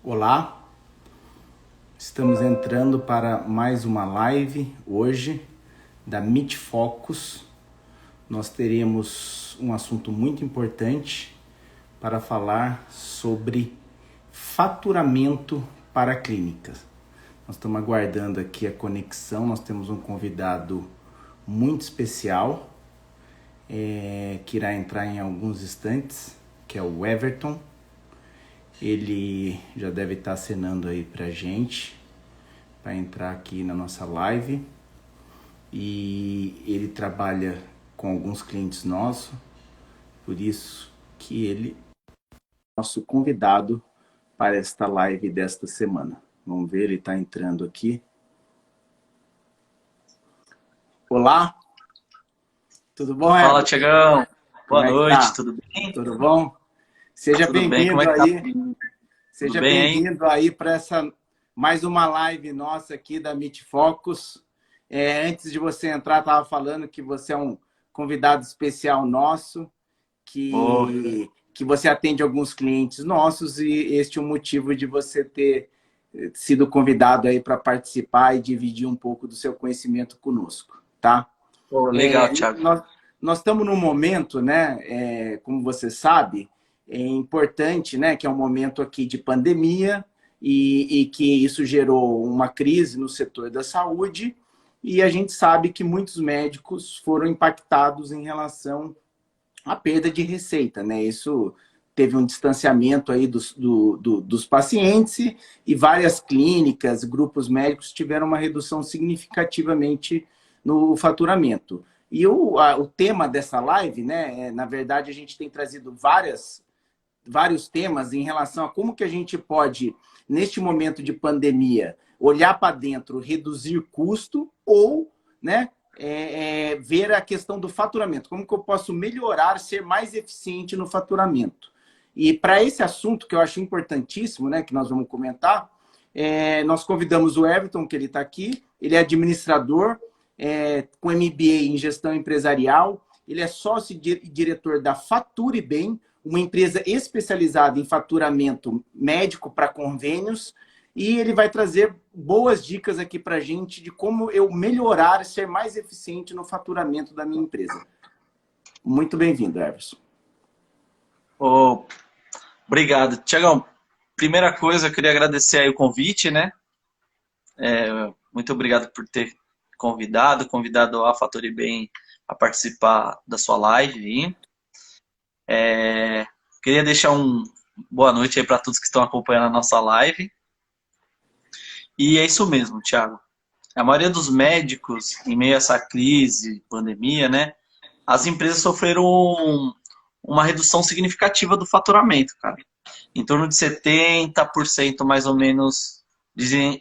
Olá, estamos entrando para mais uma live hoje da Meet Focus. Nós teremos um assunto muito importante para falar sobre faturamento para clínicas. Nós estamos aguardando aqui a conexão, nós temos um convidado muito especial que irá entrar em alguns instantes, que é o Everton. Ele já deve estar acenando aí pra gente, para entrar aqui na nossa live. E ele trabalha com alguns clientes nossos, por isso que ele é nosso convidado para esta live desta semana. Vamos ver, ele está entrando aqui. Olá, tudo bom, Everton? Fala, Tiagão. Boa noite, Tá? tudo bem? Tudo bom? Seja Tudo bem, como bem-vindo é que tá? aí. Tudo Seja bem, hein? bem-vindo aí para essa mais uma live nossa aqui da Meet Focus. Antes de você entrar, estava falando que você é um convidado especial nosso, Ô, que você atende alguns clientes nossos e este é o motivo de você ter sido convidado aí para participar e dividir um pouco do seu conhecimento conosco, tá? legal, Thiago. Nós estamos num momento, né, como você sabe, é importante, né, que é um momento aqui de pandemia e que isso gerou uma crise no setor da saúde e a gente sabe que muitos médicos foram impactados em relação à perda de receita, né? Isso teve um distanciamento aí dos pacientes e várias clínicas, grupos médicos tiveram uma redução significativamente no faturamento. E o tema dessa live, né, na verdade, a gente tem trazido vários temas em relação a como que a gente pode, neste momento de pandemia, olhar para dentro, reduzir custo ou, né, ver a questão do faturamento. Como que eu posso melhorar, ser mais eficiente no faturamento? E para esse assunto, que eu acho importantíssimo, né, que nós vamos comentar, nós convidamos o Everton, que ele está aqui. Ele é administrador, com MBA em gestão empresarial. Ele é sócio e diretor da Fature Bem, uma empresa especializada em faturamento médico para convênios. E ele vai trazer boas dicas aqui para a gente de como eu melhorar e ser mais eficiente no faturamento da minha empresa. Muito bem-vindo, Everson. Ô, obrigado. Tiagão, primeira coisa, eu queria agradecer aí o convite, né? Muito obrigado por ter convidado a Fature Bem a participar da sua live. Queria deixar boa noite aí para todos que estão acompanhando a nossa live. E é isso mesmo, Thiago. A maioria dos médicos, em meio a essa crise, pandemia, né? As empresas sofreram uma redução significativa do faturamento, cara. Em torno de 70% mais ou menos, dizem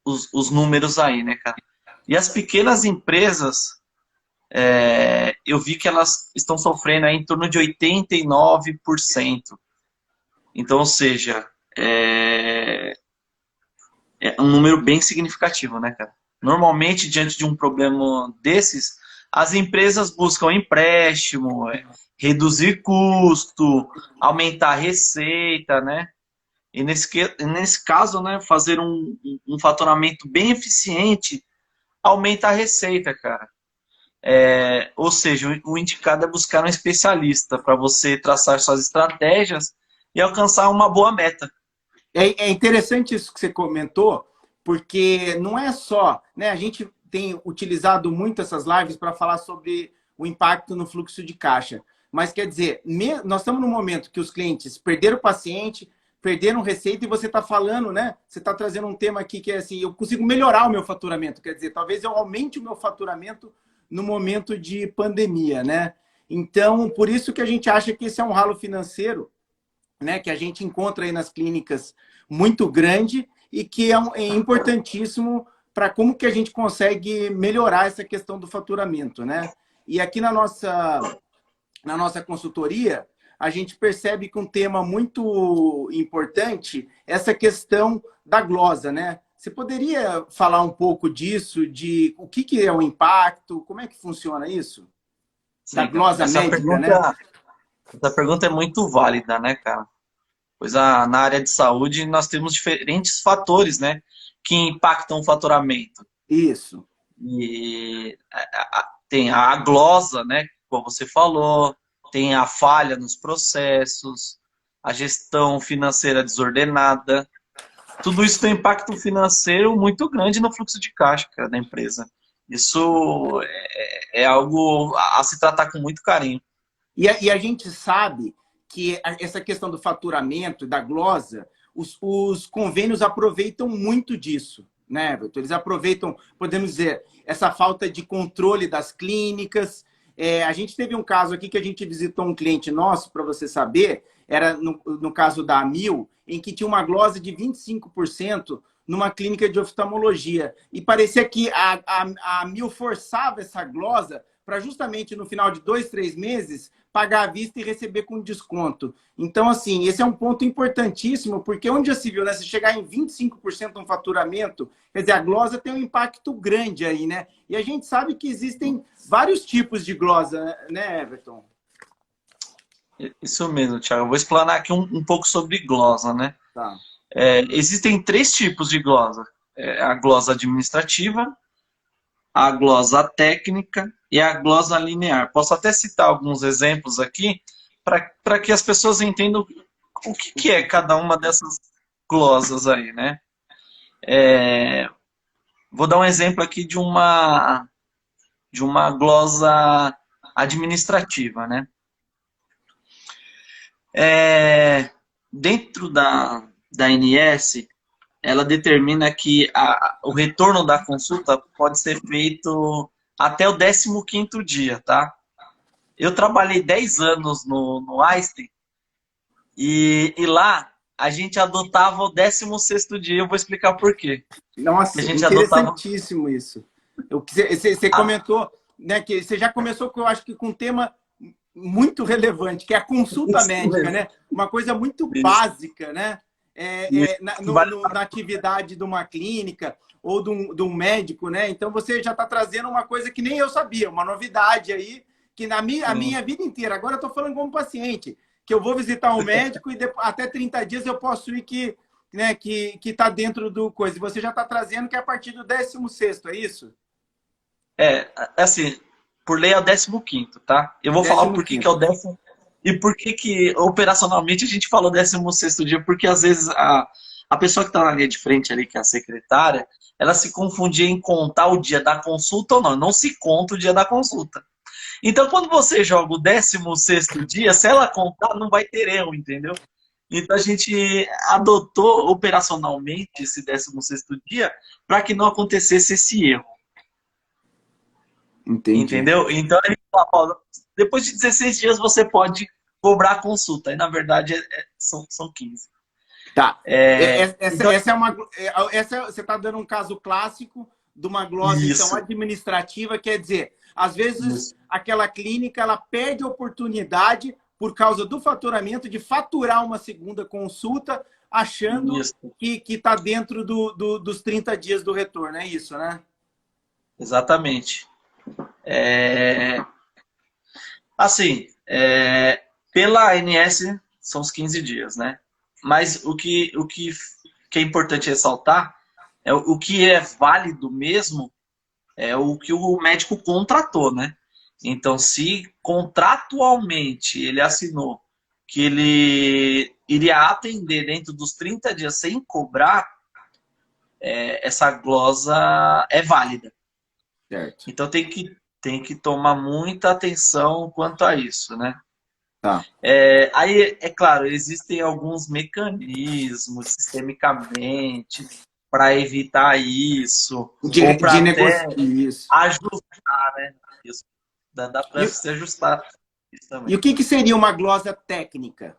os números aí, né, cara? E as pequenas empresas, eu vi que elas estão sofrendo aí em torno de 89%. Então, ou seja, é um número bem significativo, né, cara? Normalmente, diante de um problema desses, as empresas buscam empréstimo, reduzir custo, aumentar a receita, né? E nesse caso, né, fazer um faturamento bem eficiente aumenta a receita, cara. Ou seja, o indicado é buscar um especialista para você traçar suas estratégias e alcançar uma boa meta. É interessante isso que você comentou, porque não é só, né? A gente tem utilizado muito essas lives para falar sobre o impacto no fluxo de caixa. Mas quer dizer, nós estamos num momento que os clientes perderam o paciente, perderam receita, e você está falando, né? Você está trazendo um tema aqui que é assim, eu consigo melhorar o meu faturamento. Quer dizer, talvez eu aumente o meu faturamento no momento de pandemia, né? Então, por isso que a gente acha que esse é um ralo financeiro, né, que a gente encontra aí nas clínicas muito grande e que é importantíssimo para como que a gente consegue melhorar essa questão do faturamento, né? E aqui na nossa consultoria, a gente percebe que um tema muito importante é essa questão da glosa, né? Você poderia falar um pouco disso, de o que é o impacto, como é que funciona isso? Da Sim, cara. glosa médica, né? Essa pergunta é muito válida, né, cara? Pois na área de saúde nós temos diferentes fatores, né, que impactam o faturamento. Isso. E tem a glosa, né, como você falou, tem a falha nos processos, a gestão financeira desordenada. Tudo isso tem um impacto financeiro muito grande no fluxo de caixa, cara, da empresa. Isso é algo a se tratar com muito carinho. E a gente sabe que essa questão do faturamento, da glosa, os convênios aproveitam muito disso, né, Everton? Eles aproveitam, podemos dizer, essa falta de controle das clínicas. A gente teve um caso aqui que a gente visitou um cliente nosso, para você saber, era no caso da Amil, em que tinha uma glosa de 25% numa clínica de oftalmologia. E parecia que a Amil forçava essa glosa para justamente no final de 2, 3 meses pagar à vista e receber com desconto. Então, assim, esse é um ponto importantíssimo, porque onde já se viu, né? Se chegar em 25% no faturamento, quer dizer, a glosa tem um impacto grande aí, né? E a gente sabe que existem vários tipos de glosa, né, Everton? Isso mesmo, Thiago. Eu vou explanar aqui um pouco sobre glosa, né? Tá. Existem 3 tipos de glosa. A glosa administrativa, a glosa técnica e a glosa linear. Posso até citar alguns exemplos aqui para que as pessoas entendam o que é cada uma dessas glosas aí, né? Vou dar um exemplo aqui de uma glosa administrativa, né? Dentro da ANS, ela determina que o retorno da consulta pode ser feito até o 15º dia, tá? Eu trabalhei 10 anos no Einstein e lá a gente adotava o 16º dia. Eu vou explicar por quê. Nossa, A gente adotava... interessantíssimo isso. Você comentou, né, que você já começou, eu acho que com um tema muito relevante, que é a consulta médica, né? Uma coisa muito básica, né? Na atividade de uma clínica ou de um médico, né? Então você já está trazendo uma coisa que nem eu sabia, uma novidade aí, que a minha vida inteira, agora eu estou falando como paciente, que eu vou visitar um médico e até 30 dias eu posso ir que está dentro do coisa. E você já está trazendo que é a partir do 16º, é isso? Assim, por lei é o 15º, tá? Eu vou falar por que é o 10º e por que operacionalmente a gente fala o 16º dia, porque às vezes a pessoa que está na linha de frente ali, que é a secretária, ela se confundia em contar o dia da consulta ou não. Não se conta o dia da consulta. Então, quando você joga o 16º dia, se ela contar, não vai ter erro, entendeu? Então, a gente adotou operacionalmente esse 16º dia para que não acontecesse esse erro. Entendi. Entendeu? Então, a gente fala, ó, depois de 16 dias você pode cobrar a consulta. E, na verdade, são 15. Tá. Então, Você está dando um caso clássico de uma glosa então, administrativa, quer dizer, às vezes aquela clínica ela perde a oportunidade por causa do faturamento de faturar uma segunda consulta, achando que está dentro dos 30 dias do retorno, é isso, né? Exatamente. Assim, pela ANS são os 15 dias, né? Mas o que é importante ressaltar é o que é válido mesmo é o que o médico contratou, né? Então, se contratualmente ele assinou que ele iria atender dentro dos 30 dias sem cobrar, essa glosa é válida. Certo. Então, tem que tomar muita atenção quanto a isso, né? Tá. Aí, é claro, existem alguns mecanismos sistemicamente para evitar isso, ou para até ajustar, né? Isso. Dá para se ajustar isso também. E o que seria uma glosa técnica?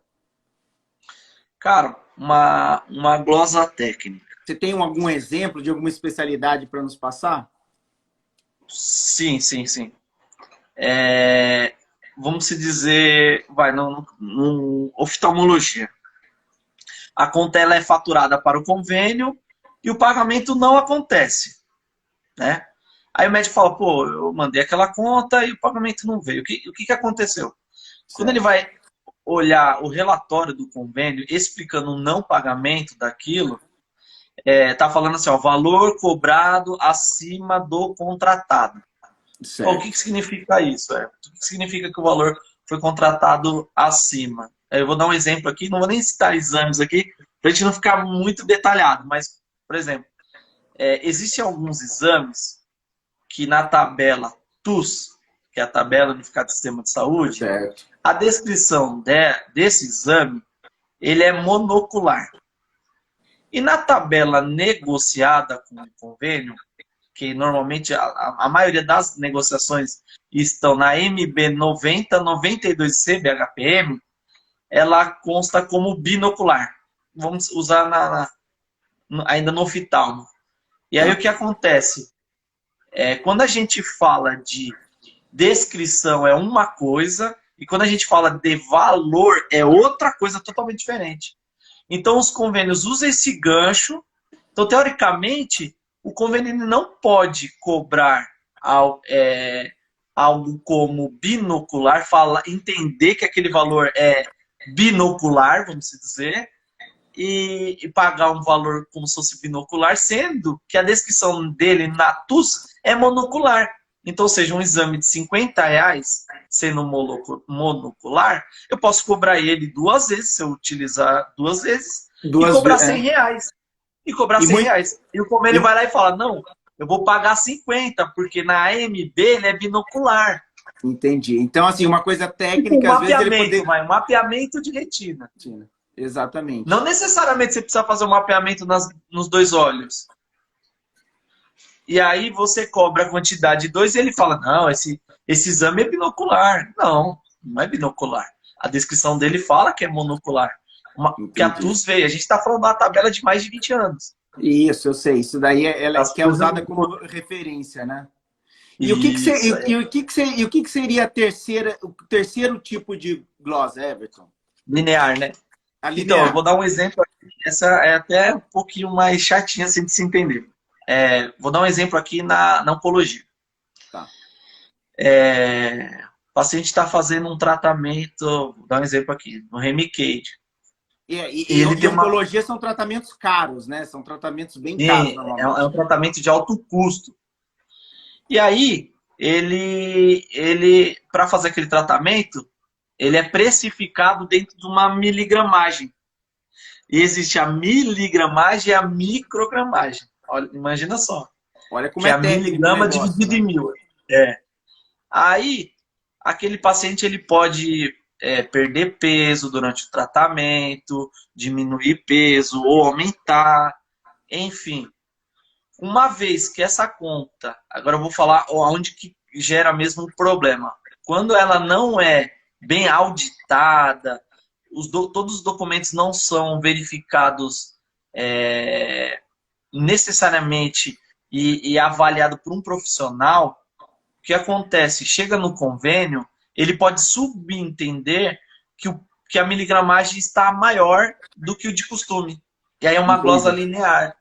Cara, uma glosa técnica. Você tem algum exemplo de alguma especialidade para nos passar? Sim. Vamos se dizer, no oftalmologia. A conta ela é faturada para o convênio e o pagamento não acontece, né? Aí o médico fala, eu mandei aquela conta e o pagamento não veio. O que aconteceu? Certo. Quando ele vai olhar o relatório do convênio explicando o não pagamento daquilo, tá falando assim, ó, valor cobrado acima do contratado. O que Certo. significa isso? O que significa que o valor foi contratado acima? Eu vou dar um exemplo aqui, não vou nem citar exames aqui, para a gente não ficar muito detalhado, mas, por exemplo, existem alguns exames que na tabela TUS, que é a tabela unificada do sistema de saúde, Certo. a descrição desse exame, ele é monocular. E na tabela negociada com o convênio, que normalmente a maioria das negociações estão na MB 90, 92 CBHPM, ela consta como binocular. Vamos usar ainda no oftalmo. E aí o Tá. que acontece? Quando a gente fala de descrição é uma coisa, e quando a gente fala de valor é outra coisa totalmente diferente. Então os convênios usam esse gancho. Então, teoricamente, o convênio não pode cobrar algo como binocular, entender que aquele valor é binocular, vamos dizer, e pagar um valor como se fosse binocular, sendo que a descrição dele na TUS é monocular. Então, seja um exame de R$ 50, sendo monocular, eu posso cobrar ele 2 vezes, se eu utilizar 2 vezes, e Duas cobrar vezes. R$ 100. E cobrar E, muito, R$ 100. E o convênio e vai lá e fala, não, eu vou pagar 50, porque na AMB ele é binocular. Entendi. Então, assim, uma coisa Tipo um técnica, às vezes ele mapeamento, poder. vai, um mapeamento de retina. Não Exatamente. necessariamente você precisa fazer um mapeamento nos 2 olhos. E aí você cobra a quantidade de 2 e ele fala, não, esse exame é binocular. Não, não é binocular. A descrição dele fala que é monocular. Que a Entendi. TUS veio. A gente está falando de uma tabela de mais de 20 anos. Isso, eu sei. Isso daí ela As que é coisas usada mudam. como referência, né? E Isso aí. o que que seria o terceiro tipo de glosa, Everton? Linear, né? A Então, eu linear. vou dar um exemplo aqui. Essa é até um pouquinho mais chatinha assim, de se entender. Vou dar um exemplo aqui na oncologia. Tá. O paciente está fazendo um tratamento, vou dar um exemplo aqui, no Remicade. E ele E tem uma. oncologia são tratamentos caros, né? São tratamentos bem caros, É um normalmente. tratamento de alto custo. E aí, ele para fazer aquele tratamento, ele é precificado dentro de uma miligramagem. E existe a miligramagem e a microgramagem. Olha, imagina só. Olha como Que é é a técnico o miligrama negócio, dividido em né? 1.000. Aí, aquele paciente ele pode perder peso durante o tratamento, diminuir peso ou aumentar, enfim. Uma vez que essa conta, agora eu vou falar onde que gera mesmo o problema. Quando ela não é bem auditada, todos os documentos não são verificados necessariamente e avaliado por um profissional, o que acontece? Chega no convênio, ele pode subentender que a miligramagem está maior do que o de costume. E aí é uma glosa Entendi. linear.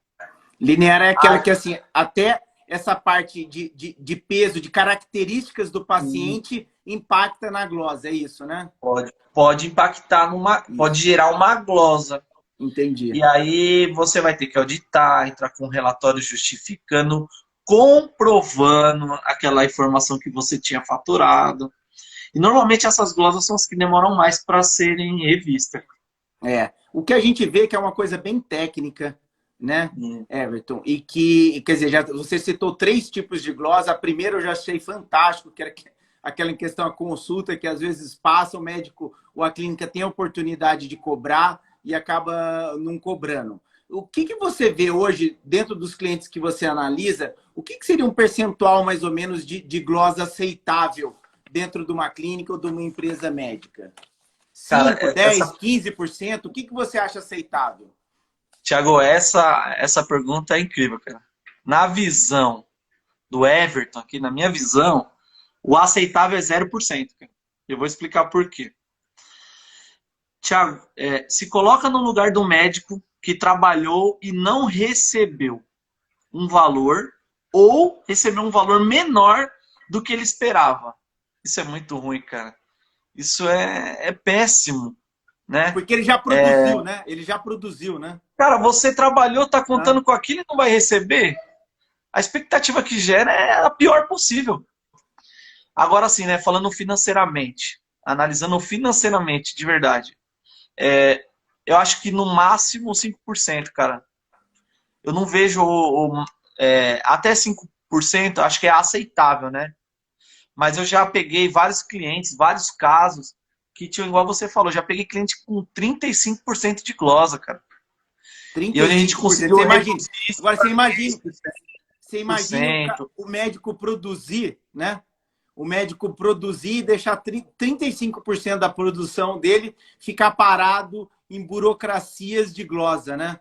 Linear é aquela Ah, que, assim, até essa parte de peso, de características do paciente impacta na glosa, é isso, né? pode impactar pode Isso. gerar uma glosa. Entendi. E aí você vai ter que auditar, entrar com um relatório justificando, comprovando aquela informação que você tinha faturado. E normalmente essas glosas são as que demoram mais para serem revistas. O que a gente vê que é uma coisa bem técnica, né, Hum. Everton? E que, quer dizer, você citou 3 tipos de glosa. A primeira eu já achei fantástico, que era aquela em questão a consulta, que às vezes passa, o médico ou a clínica tem a oportunidade de cobrar e acaba não cobrando. O que você vê hoje, dentro dos clientes que você analisa, o que seria um percentual mais ou menos de glosa aceitável dentro de uma clínica ou de uma empresa médica? Cara, 5, 10, 15%? O que você acha aceitável? Thiago, essa pergunta é incrível, cara. Na visão do Everton, aqui na minha visão, o aceitável é 0%, cara. Eu vou explicar por quê. Thiago, se coloca no lugar do médico que trabalhou e não recebeu um valor ou recebeu um valor menor do que ele esperava. Isso é muito ruim, cara. Isso é péssimo, né? Porque ele já produziu, né? Ele já produziu, né? Cara, você trabalhou, tá Ah, contando com aquilo e não vai receber? A expectativa que gera é a pior possível. Agora sim, né? Falando financeiramente, analisando financeiramente, de verdade, eu acho que no máximo 5%, cara. Eu não vejo até 5%, acho que é aceitável, né? Mas eu já peguei vários clientes, vários casos que tinham, igual você falou, já peguei cliente com 35% de glosa, cara. E trinta onde e a gente cinco por cento. conseguiu Você imagina. reduzir isso Agora para você imagina 10%. o médico produzir, né? O médico produzir e deixar 35% da produção dele ficar parado em burocracias de glosa, né?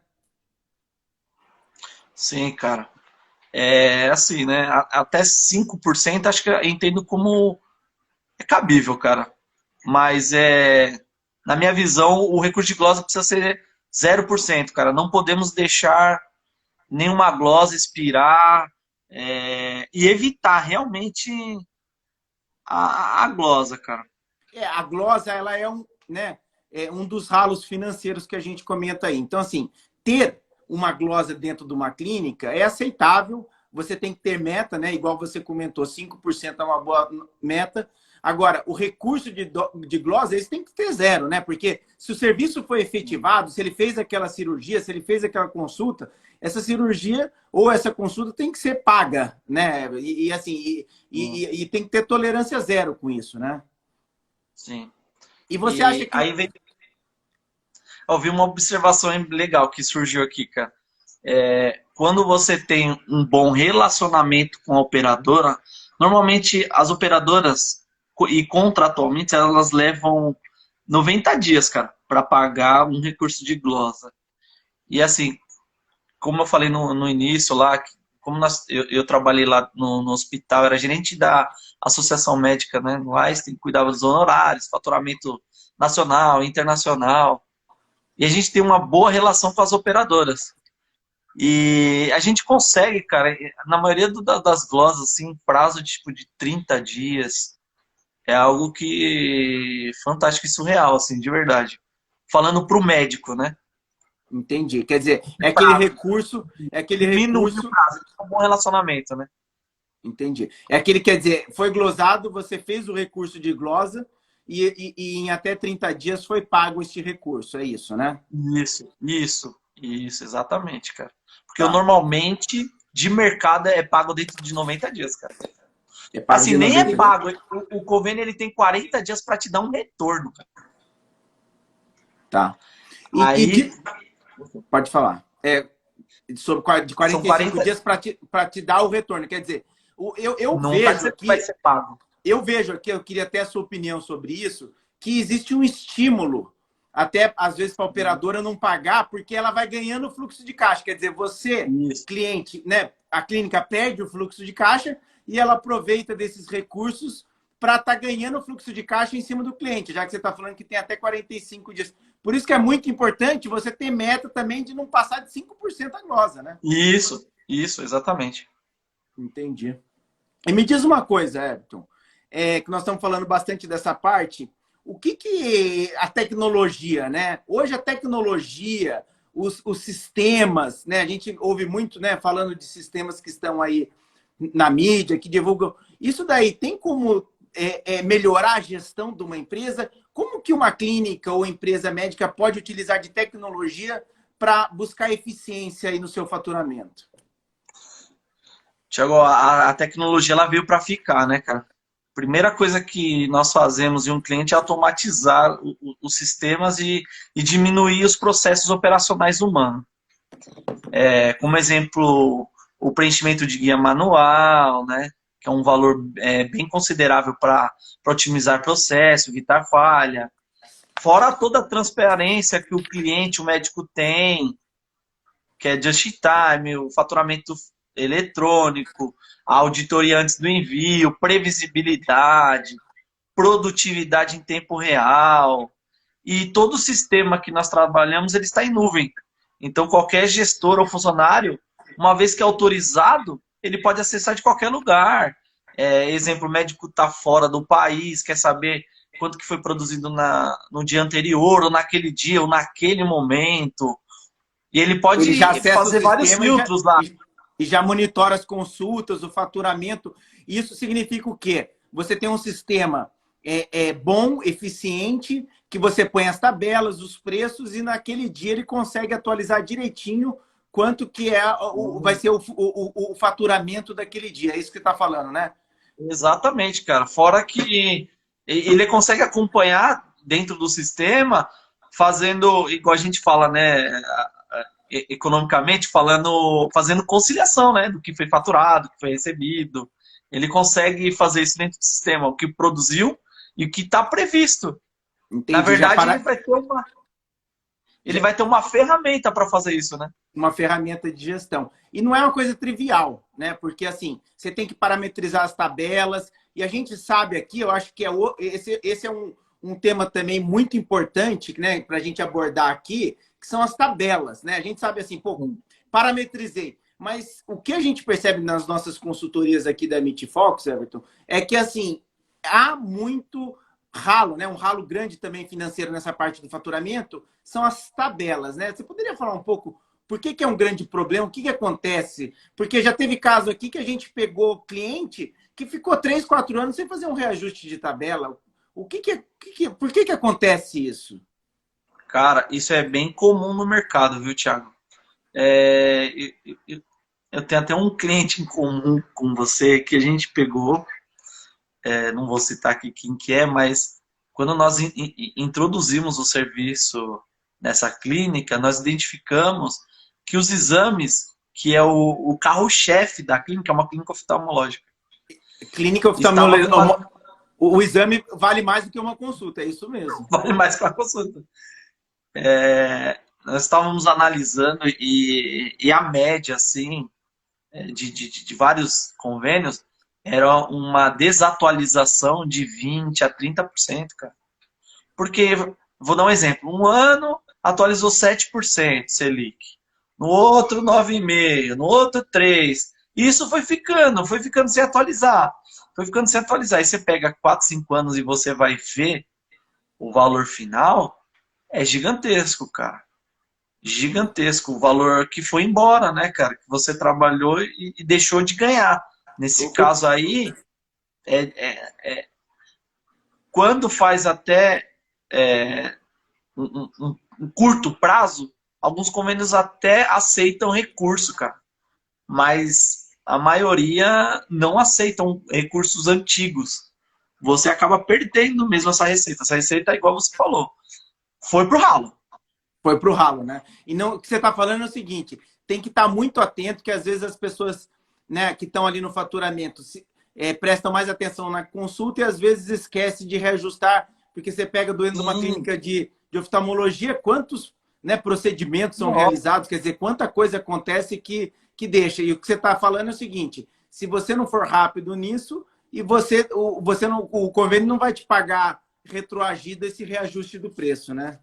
Sim, cara. É assim, né? Até 5% acho que eu entendo como é cabível, cara. Mas na minha visão, o recurso de glosa precisa ser 0%, cara. Não podemos deixar nenhuma glosa expirar e evitar realmente a glosa, cara. A glosa, ela é né, um dos ralos financeiros que a gente comenta aí. Então, assim, ter uma glosa dentro de uma clínica é aceitável. Você tem que ter meta, né? Igual você comentou, 5% é uma boa meta. Agora, o recurso de glosa, eles têm que ter zero, né? Porque se o serviço foi efetivado, se ele fez aquela cirurgia, se ele fez aquela consulta, essa cirurgia ou essa consulta tem que ser paga, né? Assim, e tem que ter tolerância zero com isso, né? Sim. E você acha E que aí vem, eu vi uma observação legal que surgiu aqui, cara. Quando você tem um bom relacionamento com a operadora, normalmente as operadoras, e contratualmente, elas levam 90 dias, cara, para pagar um recurso de glosa. E assim, como eu falei no início lá, como eu trabalhei lá no hospital, era gerente da Associação Médica, né, no Einstein, cuidava dos honorários, faturamento nacional, internacional. E a gente tem uma boa relação com as operadoras. E a gente consegue, cara, na maioria das glosas, assim, prazo de, tipo, de 30 dias. É algo que fantástico e surreal, assim, de verdade. Falando pro médico, né? entendi? Quer dizer, Prazo. é aquele Diminuir o recurso, prazo. É um bom relacionamento, né? entendi. É aquele, quer dizer, foi glosado, você fez o recurso de glosa e em até 30 dias foi pago este recurso, é isso, né? Isso, exatamente, cara. Porque eu Tá. normalmente, de mercado, é pago dentro de 90 dias, cara. É pago Assim, de nem é 90 dias. pago. O convênio ele tem 40 dias para te dar um retorno, cara. Tá. E Aí pode falar. De são 45 40. dias para te dar o retorno. Quer dizer, Não quer dizer que vai ser pago. eu vejo aqui, eu queria até a sua opinião sobre isso, que existe um estímulo, até às vezes para a operadora não pagar, porque ela vai ganhando fluxo de caixa. Quer dizer, você, Isso. cliente, né? A clínica perde o fluxo de caixa e ela aproveita desses recursos para estar ganhando fluxo de caixa em cima do cliente, já que você está falando que tem até 45 dias. Por isso que é muito importante você ter meta também de não passar de 5% a glosa, né? Isso, exatamente. Entendi. E me diz uma coisa, Everton, que nós estamos falando bastante dessa parte. O que a tecnologia, né? Hoje a tecnologia, os sistemas, né? A gente ouve muito, né? Falando de sistemas que estão aí na mídia, que divulgam. Isso daí tem como melhorar a gestão de uma empresa? Como que uma clínica ou empresa médica pode utilizar de tecnologia para buscar eficiência aí no seu faturamento? Tiago, a tecnologia ela veio para ficar, né, cara? Primeira coisa que nós fazemos em um cliente é automatizar os sistemas e diminuir os processos operacionais humanos. Como exemplo, o preenchimento de guia manual, né? Que é um valor bem considerável para otimizar processo, evitar falha. Fora toda a transparência que o cliente, o médico tem, que é just in time, o faturamento eletrônico, a auditoria antes do envio, previsibilidade, produtividade em tempo real. E todo o sistema que nós trabalhamos, ele está em nuvem. Então, qualquer gestor ou funcionário, uma vez que é autorizado, ele pode acessar de qualquer lugar. Exemplo, o médico está fora do país, quer saber quanto que foi produzido no dia anterior, ou naquele dia, ou naquele momento. E ele Ele já pode acessa o fazer vários sistema filtros lá. e já monitora as consultas, o faturamento. Isso significa o quê? Você tem um sistema bom, eficiente, que você põe as tabelas, os preços, e naquele dia ele consegue atualizar direitinho quanto que vai ser o faturamento daquele dia. É isso que você está falando, né? Exatamente, cara. Fora que ele consegue acompanhar dentro do sistema, fazendo, igual a gente fala, né? Economicamente falando, fazendo conciliação, né? Do que foi faturado, do que foi recebido. Ele consegue fazer isso dentro do sistema, o que produziu e o que está previsto. Na Entendi. verdade, ele vai ter uma ferramenta para fazer isso, né? Uma ferramenta de gestão. E não é uma coisa trivial, né? Porque assim, você tem que parametrizar as tabelas, e a gente sabe aqui, eu acho que esse é um tema também muito importante, né, para a gente abordar aqui, que são as tabelas, né? A gente sabe assim, pô, parametrizei. Mas o que a gente percebe nas nossas consultorias aqui da MT Fox, Everton, é que assim, há muito ralo, né? Um ralo grande também financeiro nessa parte do faturamento, são as tabelas, né? Você poderia falar um pouco por que é um grande problema? O que acontece? Porque já teve caso aqui que a gente pegou cliente que ficou 3, 4 anos sem fazer um reajuste de tabela. Por que acontece isso? Cara, isso é bem comum no mercado, viu, Thiago? Eu tenho até um cliente em comum com você que a gente pegou, não vou citar aqui quem que é, mas quando nós introduzimos o serviço nessa clínica, nós identificamos que os exames, que é o carro-chefe da clínica, é uma clínica oftalmológica. Clínica oftalmológica. O exame vale mais do que uma consulta, é isso mesmo. Vale mais que uma consulta. Nós estávamos analisando e a média, assim, de vários convênios, era uma desatualização de 20% a 30%, cara. Porque, vou dar um exemplo, um ano atualizou 7% Selic, no outro 9,5%, no outro 3%. Isso foi ficando sem atualizar. Foi ficando sem atualizar. Aí você pega 4, 5 anos e você vai ver o valor final, é gigantesco, cara. Gigantesco. O valor que foi embora, né, cara? Que você trabalhou e deixou de ganhar. Nesse caso aí, quando faz até um curto prazo, alguns convênios até aceitam recurso, cara. Mas a maioria não aceitam recursos antigos. Você acaba perdendo mesmo essa receita. Essa receita, igual você falou, foi pro ralo. Foi pro ralo, né? E não, o que você está falando é o seguinte, tem que estar muito atento, que às vezes as pessoas, né, que estão ali no faturamento prestam mais atenção na consulta e às vezes esquece de reajustar, porque você pega doente de uma clínica de oftalmologia, quantos, né, procedimentos são realizados, quer dizer, quanta coisa acontece que deixa. E o que você está falando é o seguinte, se você não for rápido nisso, e o convênio não vai te pagar retroagido esse reajuste do preço, né?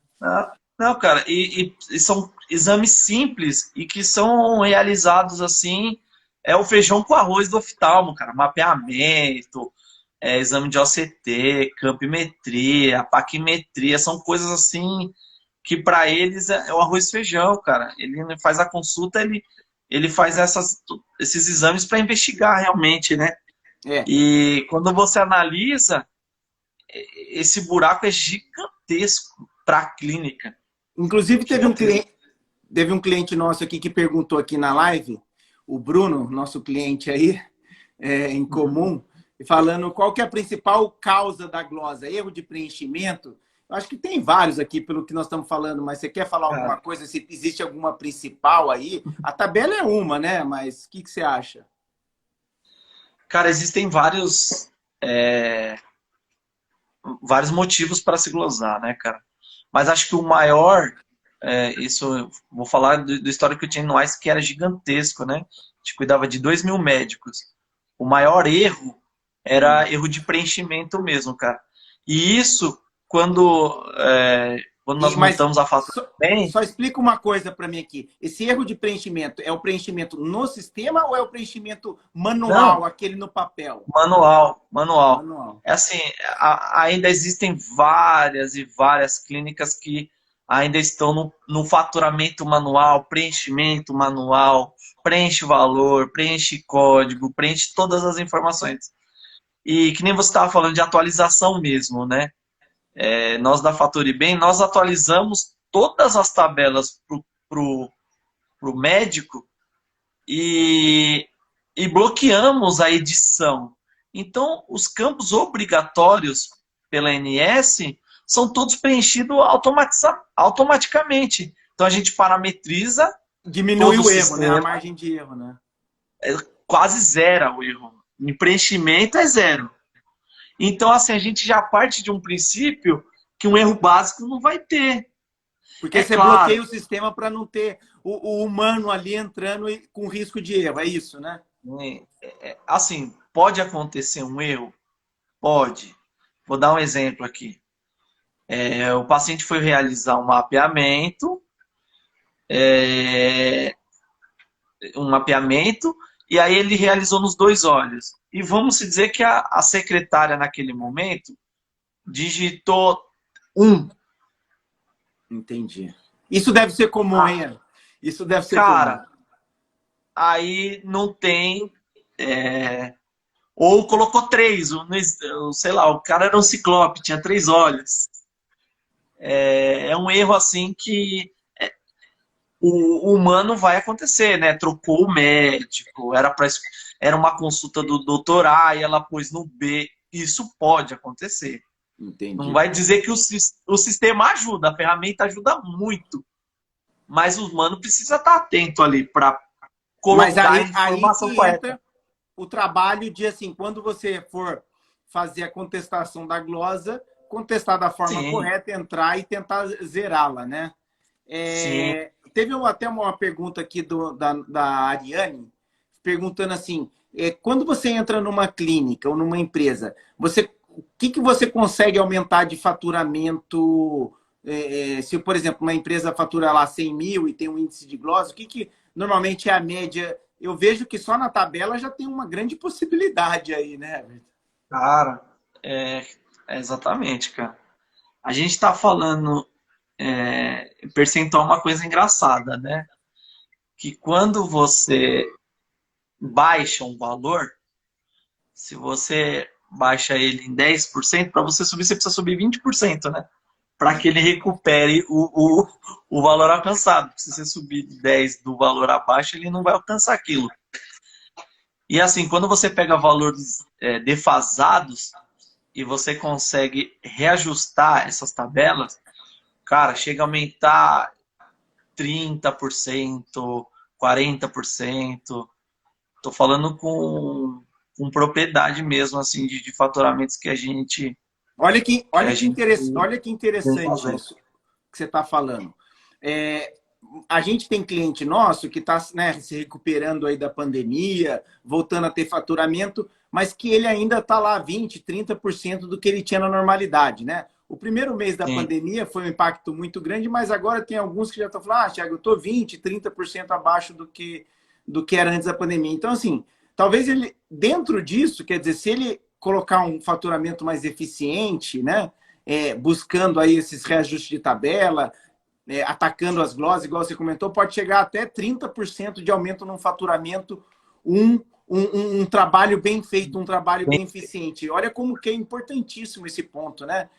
Não, cara, e são exames simples e que são realizados assim, é o feijão com arroz do oftalmo, cara, mapeamento, exame de OCT, campimetria, paquimetria, são coisas assim que para eles é o arroz e feijão, cara. Ele faz a consulta, ele faz esses exames para investigar realmente, né? E quando você analisa, esse buraco é gigantesco para a clínica. Inclusive, teve um cliente nosso aqui que perguntou aqui na live, o Bruno, nosso cliente aí, em comum, falando qual que é a principal causa da glosa, erro de preenchimento. Eu acho que tem vários aqui, pelo que nós estamos falando, mas você quer falar alguma coisa, se existe alguma principal aí? A tabela é uma, né? Mas o que você acha? Cara, existem vários motivos para se glosar, né, cara? Mas acho que o maior, eu vou falar do histórico que eu tinha no ICE, que era gigantesco, né? A gente cuidava de 2.000 médicos. O maior erro era erro de preenchimento mesmo, cara. E isso, quando quando nós Mas montamos a fatura bem, só explica uma coisa para mim aqui. Esse erro de preenchimento é o preenchimento no sistema ou é o preenchimento manual, não, aquele no papel? manual, manual. Manual. É assim, ainda existem várias e várias clínicas que ainda estão no faturamento manual, preenchimento manual, preenche valor, preenche código, preenche todas as informações. E que nem você estava falando de atualização mesmo, né? Nós da Faturibem, nós atualizamos todas as tabelas pro médico e, e bloqueamos a edição. Então, os campos obrigatórios pela ANS são todos preenchidos automaticamente. Então, a gente parametriza Diminui todo o o erro, né? A sistema, margem de erro, né? quase zera o erro. Em preenchimento é zero. Então, assim, a gente já parte de um princípio que um erro básico não vai ter. Porque É você claro, bloqueia o sistema para não ter o humano ali entrando com risco de erro, é isso, né? assim, pode acontecer um erro? Pode. Vou dar um exemplo aqui. O paciente foi realizar um mapeamento, e aí ele realizou nos dois olhos. E vamos dizer que a secretária, naquele momento, digitou um. Entendi. Isso deve ser comum, Ah, hein? Isso deve ser comum. cara, aí não tem. Ou colocou três, sei lá, o cara era um ciclope, tinha três olhos. É um erro assim que o humano vai acontecer, né? Trocou o médico, era uma consulta do doutor A e ela pôs no B. Isso pode acontecer. Não Entendi. vai dizer que o sistema ajuda, a ferramenta ajuda muito, mas o humano precisa estar atento ali para Mas colocar a aí informação que correta. entra o trabalho de, assim, quando você for fazer a contestação da glosa, contestar da forma Sim, correta, entrar e tentar zerá-la, né? sim. Teve até uma pergunta aqui da Ariane, perguntando assim, quando você entra numa clínica ou numa empresa, o que você consegue aumentar de faturamento? Se, por exemplo, uma empresa fatura lá 100 mil e tem um índice de glosa, o que normalmente é a média? Eu vejo que só na tabela já tem uma grande possibilidade aí, né, Everton? Cara, é, exatamente, cara. A gente está falando percentual é uma coisa engraçada, né? Que quando você baixa um valor, se você baixa ele em 10%, para você subir, você precisa subir 20%, né? Para que ele recupere o valor alcançado. Se você subir 10 do valor abaixo, ele não vai alcançar aquilo. E assim, quando você pega valores defasados e você consegue reajustar essas tabelas, cara, chega a aumentar 30%, 40%. Tô falando com propriedade mesmo, assim, de faturamentos que a gente, que a gente Olha que vem interessante fazendo. isso que você está falando. É, a gente tem cliente nosso que está, né, se recuperando aí da pandemia, voltando a ter faturamento, mas que ele ainda está lá 20, 30% do que ele tinha na normalidade, né? O primeiro mês da Sim, pandemia foi um impacto muito grande, mas agora tem alguns que já estão falando, Thiago, eu estou 20, 30% abaixo do que era antes da pandemia. Então, assim, talvez ele, dentro disso, quer dizer, se ele colocar um faturamento mais eficiente, né? Buscando aí esses reajustes de tabela, atacando as glosas, igual você comentou, pode chegar até 30% de aumento no faturamento, um, um trabalho bem feito, um trabalho sim, bem eficiente. Olha como que é importantíssimo esse ponto, né?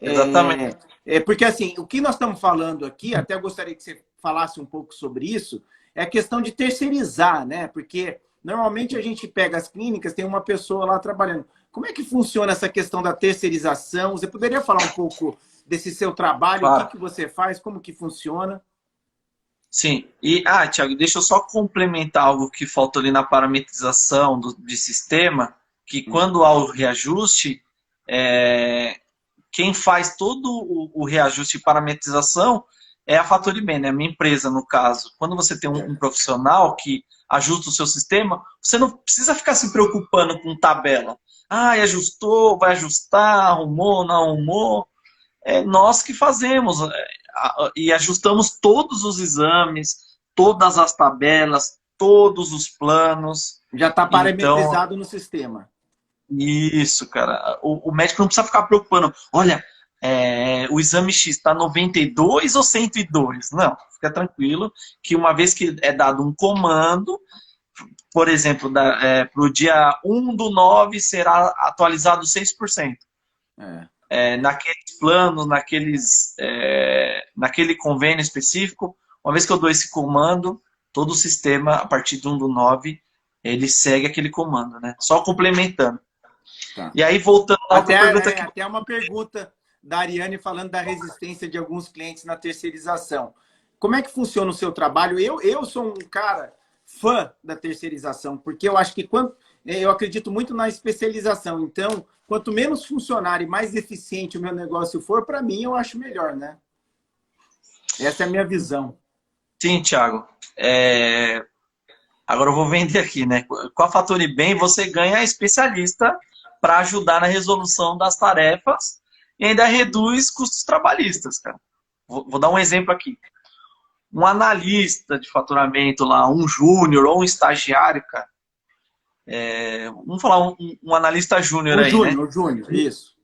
exatamente. Porque, assim, o que nós estamos falando aqui, até gostaria que você falasse um pouco sobre isso, é a questão de terceirizar, né? Porque normalmente a gente pega as clínicas, tem uma pessoa lá trabalhando. Como é que funciona essa questão da terceirização? Você poderia falar um pouco desse seu trabalho, o que, Claro. que você faz, como que funciona? Sim. E, Thiago, deixa eu só complementar algo que faltou ali na parametrização de sistema, que quando há o reajuste, é, quem faz todo o reajuste e parametrização é a Fatorimen, né? A minha empresa, no caso. Quando você tem um profissional que ajusta o seu sistema, você não precisa ficar se preocupando com tabela. Ah, ajustou, vai ajustar, arrumou, não arrumou. é nós que fazemos e ajustamos todos os exames, todas as tabelas, todos os planos. Já está Então, parametrizado no sistema. isso, cara. O médico não precisa ficar preocupando. Olha, o exame X está 92 ou 102? Não, fica tranquilo que uma vez que é dado um comando, por exemplo, para o dia 1/9 será atualizado 6%. Naqueles planos, naquele convênio específico, uma vez que eu dou esse comando, todo o sistema, a partir de 1/9, ele segue aquele comando, né? Só complementando. Tá. E aí, voltando à outra pergunta aqui. Até uma pergunta da Ariane falando da resistência de alguns clientes na terceirização. Como é que funciona o seu trabalho? Eu sou um cara fã da terceirização, porque eu acho que eu acredito muito na especialização. Então, quanto menos funcionário e mais eficiente o meu negócio for, para mim, eu acho melhor, né? Essa é a minha visão. Sim, Thiago. Agora eu vou vender aqui, né? Com a Fatoribem, você ganha especialista para ajudar na resolução das tarefas e ainda reduz custos trabalhistas, cara. Vou dar um exemplo aqui. Um analista de faturamento lá, um júnior ou um estagiário, cara. Vamos falar um analista júnior aí, né? O júnior, isso.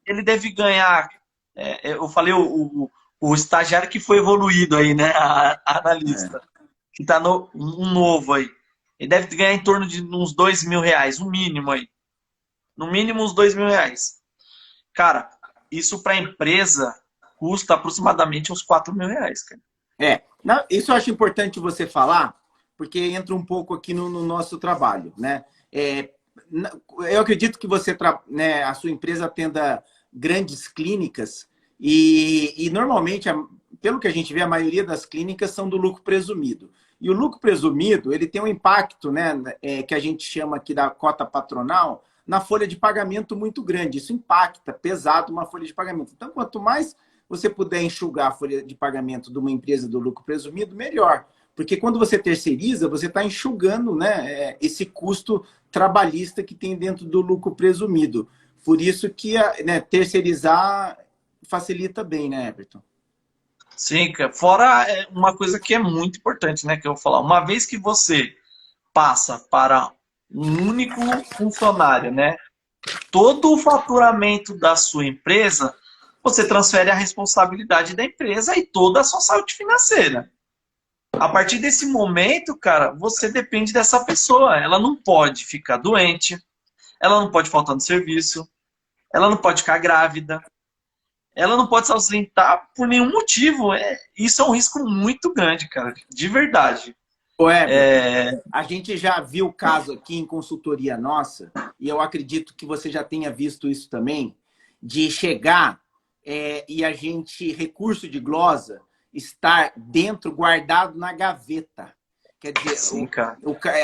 Ele deve ganhar. Eu falei o estagiário que foi evoluído aí, né? A analista. Que tá um novo aí. Ele deve ganhar em torno de uns R$ 2.000, o mínimo aí. No mínimo uns R$ 2.000. Cara, isso para a empresa custa aproximadamente uns R$ 4.000, cara. Isso eu acho importante você falar, porque entra um pouco aqui no nosso trabalho, né? Eu acredito que você, né, a sua empresa atenda grandes clínicas e normalmente, pelo que a gente vê, a maioria das clínicas são do lucro presumido. E o lucro presumido, ele tem um impacto, né, que a gente chama aqui da cota patronal, na folha de pagamento muito grande. Isso impacta pesado uma folha de pagamento. Então, quanto mais você puder enxugar a folha de pagamento de uma empresa do lucro presumido, melhor. Porque quando você terceiriza, você está enxugando, né, esse custo trabalhista que tem dentro do lucro presumido. Por isso que terceirizar facilita bem, né, Everton? Sim, cara. Fora uma coisa que é muito importante, né? Que eu vou falar. Uma vez que você passa para um único funcionário, né? Todo o faturamento da sua empresa, você transfere a responsabilidade da empresa e toda a sua saúde financeira. A partir desse momento, cara, você depende dessa pessoa. Ela não pode ficar doente, ela não pode faltar no serviço, ela não pode ficar grávida, ela não pode se ausentar por nenhum motivo. Isso é um risco muito grande, cara, de verdade. A gente já viu o caso aqui em consultoria nossa, e eu acredito que você já tenha visto isso também, de chegar e a gente, recurso de glosa, estar dentro, guardado na gaveta. Quer dizer, sim,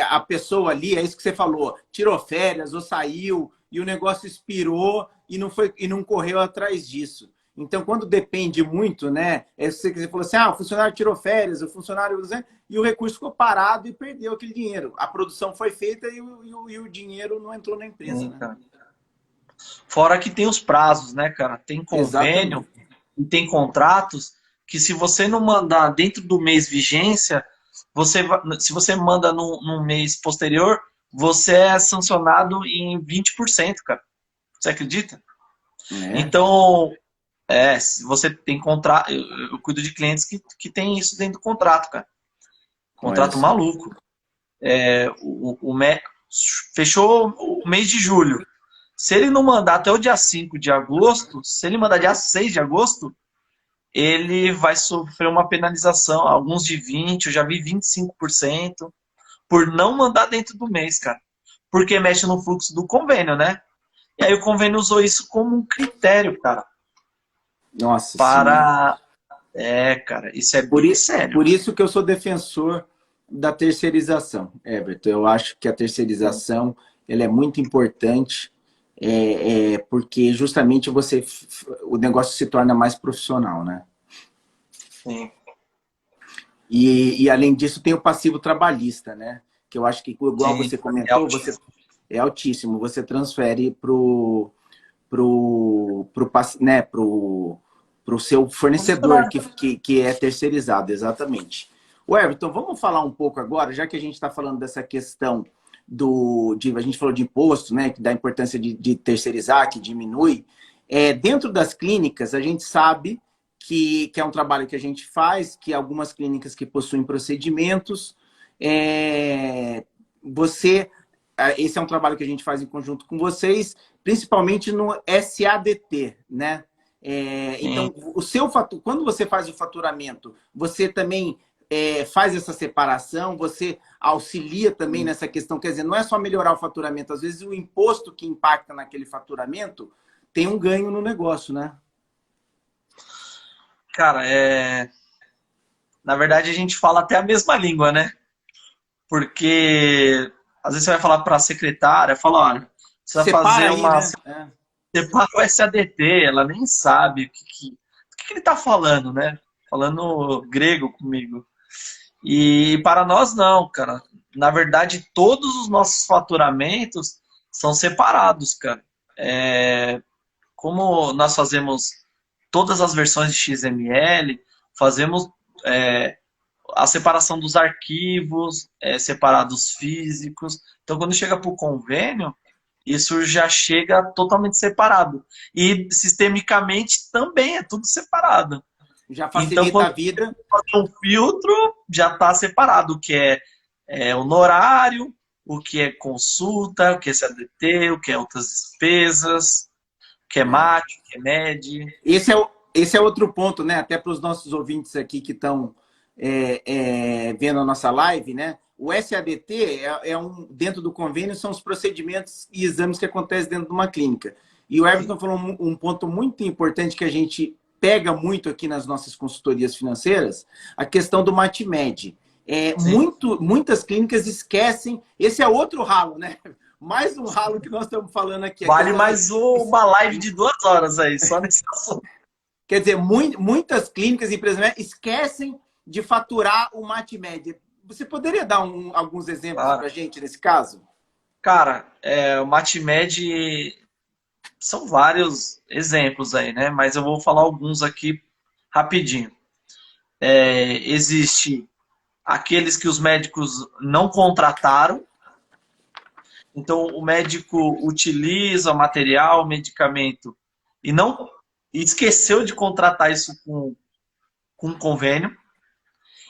a pessoa ali, é isso que você falou, tirou férias ou saiu, e o negócio expirou e não correu atrás disso. Então, quando depende muito, né? Você falou assim, o funcionário tirou férias, o funcionário... E o recurso ficou parado e perdeu aquele dinheiro. A produção foi feita e o dinheiro não entrou na empresa. Sim, né? Fora que tem os prazos, né, cara? Tem convênio e tem contratos que se você não mandar dentro do mês vigência, se você manda num mês posterior, você é sancionado em 20%, cara. Você acredita? Então, se você tem contrato... Eu cuido de clientes que tem isso dentro do contrato, cara. Contrato maluco. Fechou o mês de julho. Se ele não mandar até o dia 5 de agosto, se ele mandar dia 6 de agosto, ele vai sofrer uma penalização, alguns de 20%, eu já vi 25%, por não mandar dentro do mês, cara. Porque mexe no fluxo do convênio, né? E aí o convênio usou isso como um critério, cara. Nossa Senhora. Cara, isso é bem sério. Por isso que eu sou defensor da terceirização, Everton. Eu acho que a terceirização ela é muito importante, porque justamente o negócio se torna mais profissional, né? Sim. E além disso tem o passivo trabalhista, né? Que eu acho que, igual você comentou, é altíssimo. Você transfere né, pro seu fornecedor que é terceirizado, exatamente. O Everton, vamos falar um pouco agora, já que a gente está falando dessa questão a gente falou de imposto, né, da importância de terceirizar, que diminui. Dentro das clínicas, a gente sabe que é um trabalho que a gente faz, que algumas clínicas que possuem procedimentos, esse é um trabalho que a gente faz em conjunto com vocês, principalmente no SADT, né? Então, quando você faz o faturamento, você também faz essa separação, você auxilia também nessa questão, quer dizer, não é só melhorar o faturamento, às vezes o imposto que impacta naquele faturamento tem um ganho no negócio, né? Cara, na verdade a gente fala até a mesma língua, né? Porque às vezes você vai falar para a secretária, fala, olha, você vai fazer aí, uma... né? Separa o SADT, ela nem sabe o que ele está falando, né? Falando grego comigo. E para nós não, cara. Na verdade, todos os nossos faturamentos são separados, cara. Como nós fazemos todas as versões de XML, fazemos a separação dos arquivos, separados físicos. Então, quando chega para o convênio, isso já chega totalmente separado. E sistemicamente também é tudo separado. Já facilita então, a vida. Um filtro já está separado, o que é honorário, o que é consulta, o que é CADT, o que é outras despesas, o que é MAT, o que é MED. Esse é outro ponto, né? Até para os nossos ouvintes aqui que estão vendo a nossa live, né? O SADT dentro do convênio, são os procedimentos e exames que acontecem dentro de uma clínica. E o Everton falou um ponto muito importante que a gente pega muito aqui nas nossas consultorias financeiras, a questão do MATMED. Muitas clínicas esquecem, esse é outro ralo, né? Mais um ralo que nós estamos falando aqui. Vale mais uma live de 2 horas aí, só nesse assunto. Quer dizer, muitas clínicas e empresas esquecem de faturar o MATMED. Você poderia dar alguns exemplos para a gente nesse caso? Cara, o MATMED são vários exemplos aí, né? Mas eu vou falar alguns aqui rapidinho. Existe aqueles que os médicos não contrataram. Então, o médico utiliza o material, o medicamento e não esqueceu de contratar isso com convênio.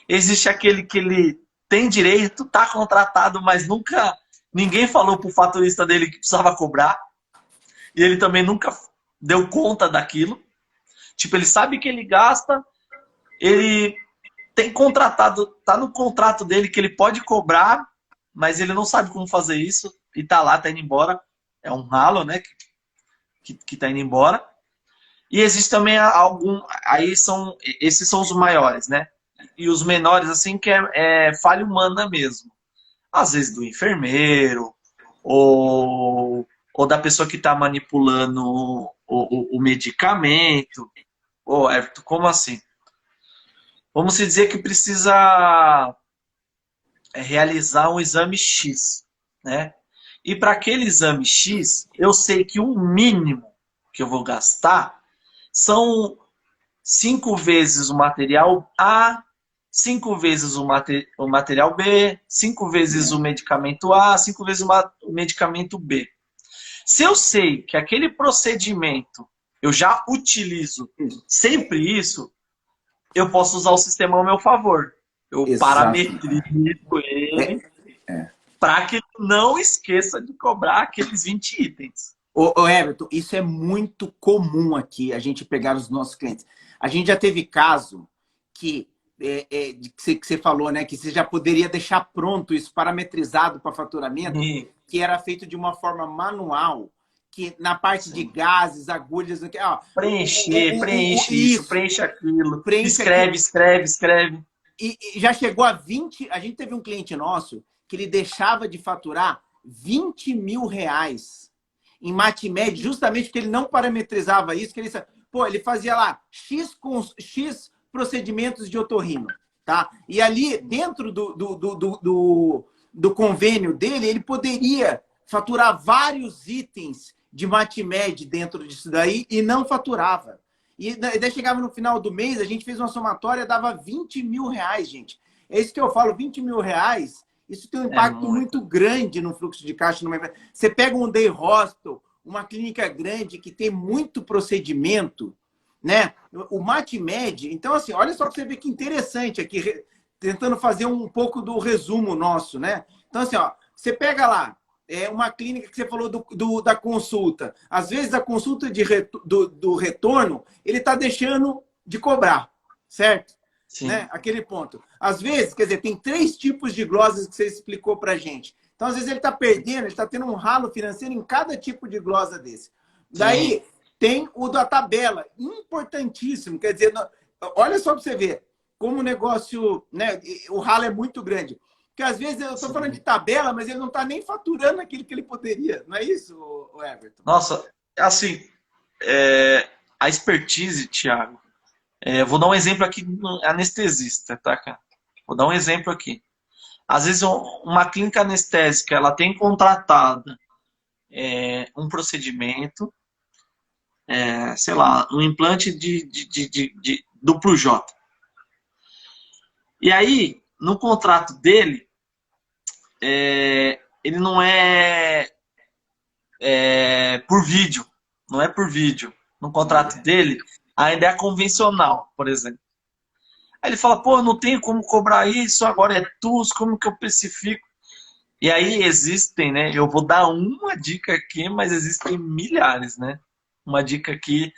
Existe aquele que ele tem direito, está contratado, mas ninguém falou para o faturista dele que precisava cobrar. E ele também nunca deu conta daquilo. Tipo, ele sabe que ele gasta, ele tem contratado, tá no contrato dele que ele pode cobrar, mas ele não sabe como fazer isso e tá lá, tá indo embora. É um ralo, né? Que tá indo embora. E existe também esses são os maiores, né? E os menores, assim, que é falha humana mesmo. Às vezes do enfermeiro, ou da pessoa que está manipulando o medicamento. Everton, como assim? Vamos dizer que precisa realizar um exame X, né? E para aquele exame X, eu sei que o mínimo que eu vou gastar são 5 vezes o material A, 5 vezes o material B, 5 vezes o medicamento A, 5 vezes o medicamento B. Se eu sei que aquele procedimento eu já utilizo sempre isso, eu posso usar o sistema ao meu favor. Eu parametrizo ele para que ele não esqueça de cobrar aqueles 20 itens. Everton, isso é muito comum aqui, a gente pegar os nossos clientes. A gente já teve caso que você falou, né? Que você já poderia deixar pronto isso, parametrizado para faturamento, que era feito de uma forma manual, que na parte de gases, agulhas... preenche aquilo, escreve. E já chegou a 20... A gente teve um cliente nosso que ele deixava de faturar R$20 mil em MATMED, justamente porque ele não parametrizava isso, que ele fazia lá X procedimentos de otorrino, tá? E ali, dentro do convênio dele, ele poderia faturar vários itens de Matimed dentro disso daí e não faturava. E daí chegava no final do mês, a gente fez uma somatória, dava 20 mil reais, gente. É isso que eu falo, 20 mil reais, isso tem um impacto muito grande no fluxo de caixa. Você pega um day hospital, uma clínica grande que tem muito procedimento, né? O Matimed, então assim, olha só para você ver que interessante aqui, tentando fazer um pouco do resumo nosso, né? Então assim, ó, você pega lá, uma clínica que você falou da consulta. Às vezes a consulta do retorno, ele está deixando de cobrar, certo? Né? Aquele ponto. Às vezes, quer dizer, tem 3 tipos de glosas que você explicou para a gente. Então, às vezes, ele está perdendo, ele está tendo um ralo financeiro em cada tipo de glosa desse. Daí, tem o da tabela, importantíssimo. Quer dizer, olha só para você ver como o negócio, né, o ralo é muito grande. Porque, às vezes, eu estou falando de tabela, mas ele não está nem faturando aquilo que ele poderia. Não é isso, Everton? Nossa, assim, a expertise, Thiago, vou dar um exemplo aqui, anestesista, tá, cara? Vou dar um exemplo aqui. Às vezes, uma clínica anestésica, ela tem contratada um procedimento, sei lá, um implante de duplo J. E aí, no contrato dele, ele não por vídeo. Não é por vídeo. No contrato dele, ainda é convencional, por exemplo. Aí ele fala, pô, eu não tenho como cobrar isso, agora é TUS, como que eu precifico? E aí existem, né? Eu vou dar uma dica aqui, mas existem milhares, né? Uma dica aqui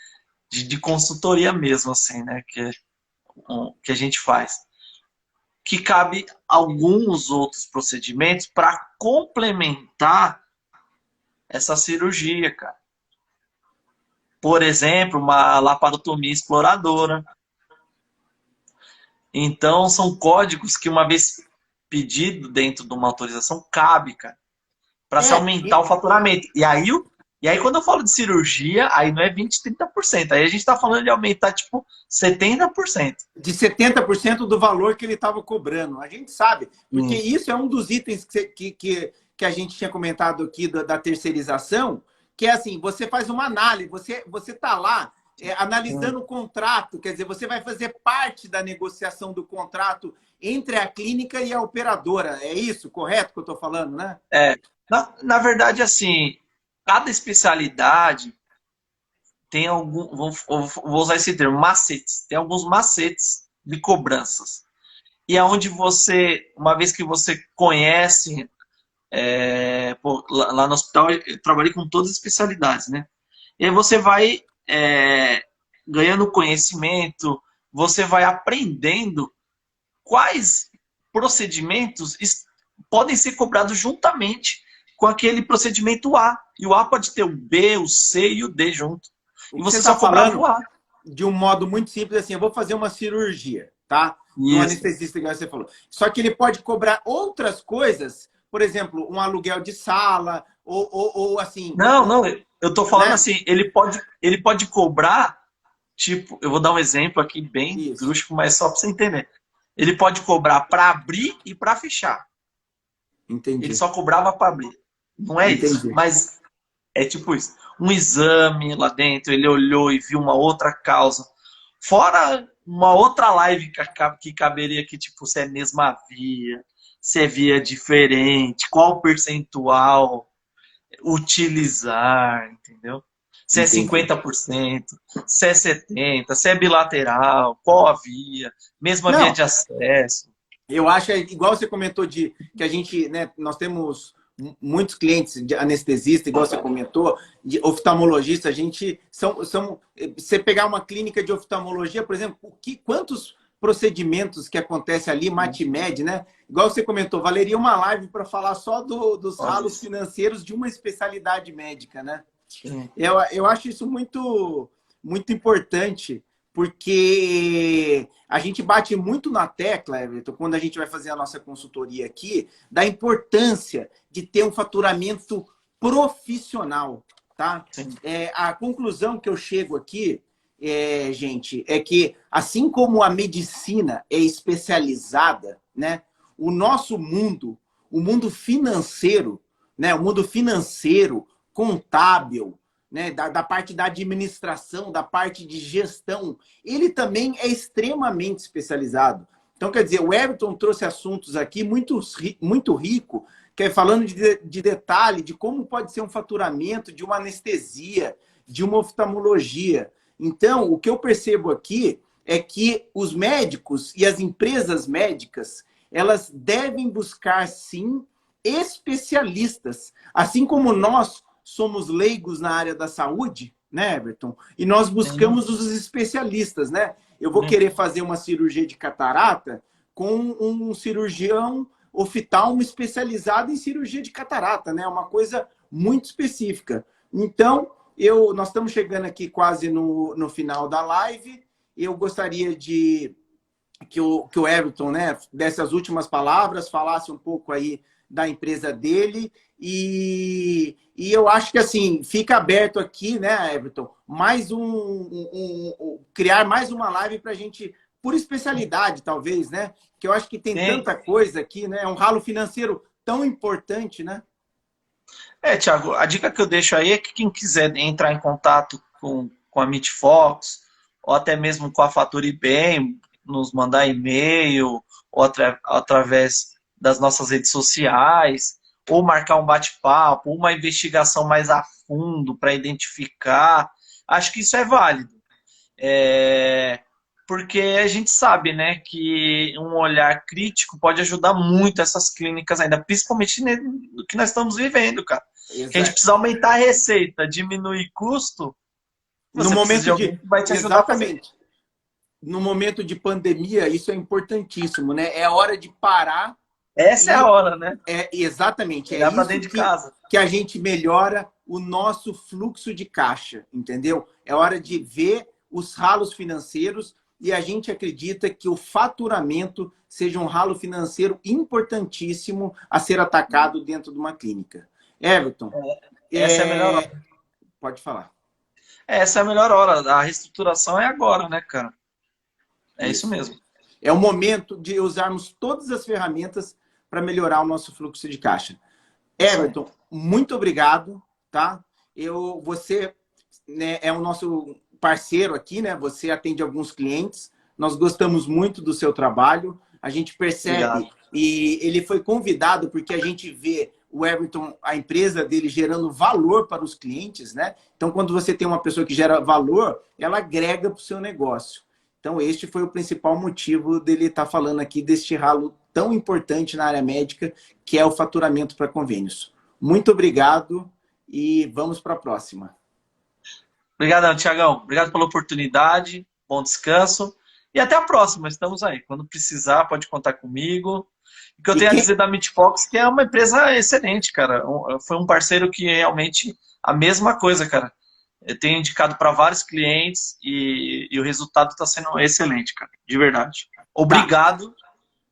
de consultoria mesmo, assim, né? Que a gente faz. Que cabe alguns outros procedimentos para complementar essa cirurgia, cara. Por exemplo, uma laparotomia exploradora. Então, são códigos que, uma vez pedido dentro de uma autorização, cabe, cara, para se aumentar o faturamento. E aí, quando eu falo de cirurgia, aí não é 20%, 30%. Aí a gente está falando de aumentar, tipo, 70%. De 70% do valor que ele estava cobrando. A gente sabe, porque isso é um dos itens que a gente tinha comentado aqui da terceirização, que é assim, você faz uma análise, você está lá analisando o contrato, quer dizer, você vai fazer parte da negociação do contrato entre a clínica e a operadora. É isso, correto que eu estou falando, né? Na verdade, assim, cada especialidade tem vou usar esse termo, macetes. Tem alguns macetes de cobranças. E é onde você, uma vez que você conhece, lá no hospital eu trabalhei com todas as especialidades, né? E aí você vai ganhando conhecimento, você vai aprendendo quais procedimentos podem ser cobrados juntamente com aquele procedimento A. E o A pode ter o B, o C e o D junto. E você só cobrava o A. De um modo muito simples, assim, eu vou fazer uma cirurgia, tá? Um anestesista, igual você falou. Só que ele pode cobrar outras coisas, por exemplo, um aluguel de sala, ou assim... Não, eu tô falando, né? Assim, ele pode cobrar, tipo, eu vou dar um exemplo aqui bem rústico, mas só para você entender. Ele pode cobrar para abrir e para fechar. Entendi. Ele só cobrava para abrir. Não é isso, mas é tipo isso. Um exame lá dentro, ele olhou e viu uma outra causa. Fora uma outra live que caberia aqui, tipo, se é mesma via, se é via diferente, qual percentual utilizar, entendeu? Se é 50%, se é 70%, se é bilateral, qual a via, mesma via de acesso. Eu acho, igual você comentou, que a gente, né, nós temos muitos clientes de anestesista, igual você comentou, de oftalmologista, a gente você pegar uma clínica de oftalmologia, por exemplo, quantos procedimentos que acontecem ali, Matimed, né? Igual você comentou, valeria uma live para falar só dos ralos financeiros de uma especialidade médica, né? Eu acho isso muito, muito importante, porque a gente bate muito na tecla, Everton, quando a gente vai fazer a nossa consultoria aqui, da importância de ter um faturamento profissional, tá? A conclusão que eu chego aqui, gente, é que assim como a medicina é especializada, né, o nosso mundo, o mundo financeiro, né? O mundo financeiro, contábil, né? Da parte da administração, da parte de gestão, ele também é extremamente especializado. Então, quer dizer, o Everton trouxe assuntos aqui muito rico, que é falando de detalhe, de como pode ser um faturamento, de uma anestesia, de uma oftalmologia. Então, o que eu percebo aqui é que os médicos e as empresas médicas, elas devem buscar, sim, especialistas. Assim como nós somos leigos na área da saúde, né, Everton? E nós buscamos os especialistas, né? Eu vou querer fazer uma cirurgia de catarata com um cirurgião oftalmo especializado em cirurgia de catarata, né? Uma coisa muito específica. Então, nós estamos chegando aqui quase no final da live. Eu gostaria de que o Everton, né, desse as últimas palavras, falasse um pouco aí da empresa dele e eu acho que assim fica aberto aqui, né, Everton, criar mais uma live para a gente, por especialidade talvez, né, que eu acho que tem tanta coisa aqui, né, é um ralo financeiro tão importante, né? Thiago, a dica que eu deixo aí é que quem quiser entrar em contato com a MeetFox, ou até mesmo com a Fature Bem, nos mandar e-mail, ou através das nossas redes sociais, ou marcar um bate-papo, uma investigação mais a fundo para identificar, acho que isso é válido. Porque a gente sabe, né, que um olhar crítico pode ajudar muito essas clínicas ainda, principalmente no que nós estamos vivendo, cara. Exato. Que a gente precisa aumentar a receita, diminuir custo, no momento de alguém que vai te ajudar exatamente. A fazer. No momento de pandemia, isso é importantíssimo, né? É a hora de parar. Essa é a hora, né? Exatamente. Olhar para dentro de casa. Que a gente melhora o nosso fluxo de caixa, entendeu? É hora de ver os ralos financeiros e a gente acredita que o faturamento seja um ralo financeiro importantíssimo a ser atacado dentro de uma clínica. Everton. Essa é a melhor hora. Pode falar. Essa é a melhor hora. A reestruturação é agora, né, cara? Isso mesmo. É o momento de usarmos todas as ferramentas para melhorar o nosso fluxo de caixa. Everton, muito obrigado, tá? Você, né, é o nosso parceiro aqui, né? Você atende alguns clientes. Nós gostamos muito do seu trabalho. A gente percebe, obrigado. E ele foi convidado porque a gente vê o Everton, a empresa dele, gerando valor para os clientes, né? Então, quando você tem uma pessoa que gera valor, ela agrega para o seu negócio. Então, este foi o principal motivo dele estar falando aqui deste ralo tão importante na área médica, que é o faturamento para convênios. Muito obrigado e vamos para a próxima. Obrigadão, Tiagão. Obrigado pela oportunidade, bom descanso e até a próxima. Estamos aí. Quando precisar, pode contar comigo. O que eu tenho a dizer da MeetFox, que é uma empresa excelente, cara. Foi um parceiro que realmente a mesma coisa, cara. Eu tenho indicado para vários clientes e o resultado está sendo excelente, cara. De verdade. Obrigado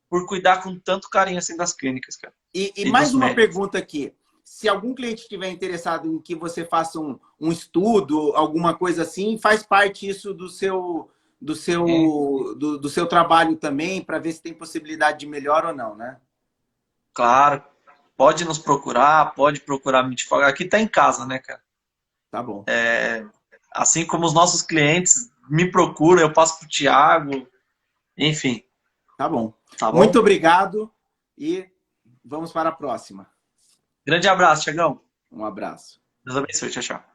por cuidar com tanto carinho assim das clínicas, cara. E mais uma pergunta aqui. Se algum cliente estiver interessado em que você faça um estudo, alguma coisa assim, faz parte isso do seu trabalho também, para ver se tem possibilidade de melhor ou não, né? Claro. Pode nos procurar, pode procurar a MeetFox. Aqui tá em casa, né, cara? Tá bom. Assim como os nossos clientes me procuram, eu passo pro Thiago, enfim. Tá bom. Tá bom? Muito obrigado e vamos para a próxima. Grande abraço, Thiagão. Um abraço. Deus abençoe. Tchau, tchau.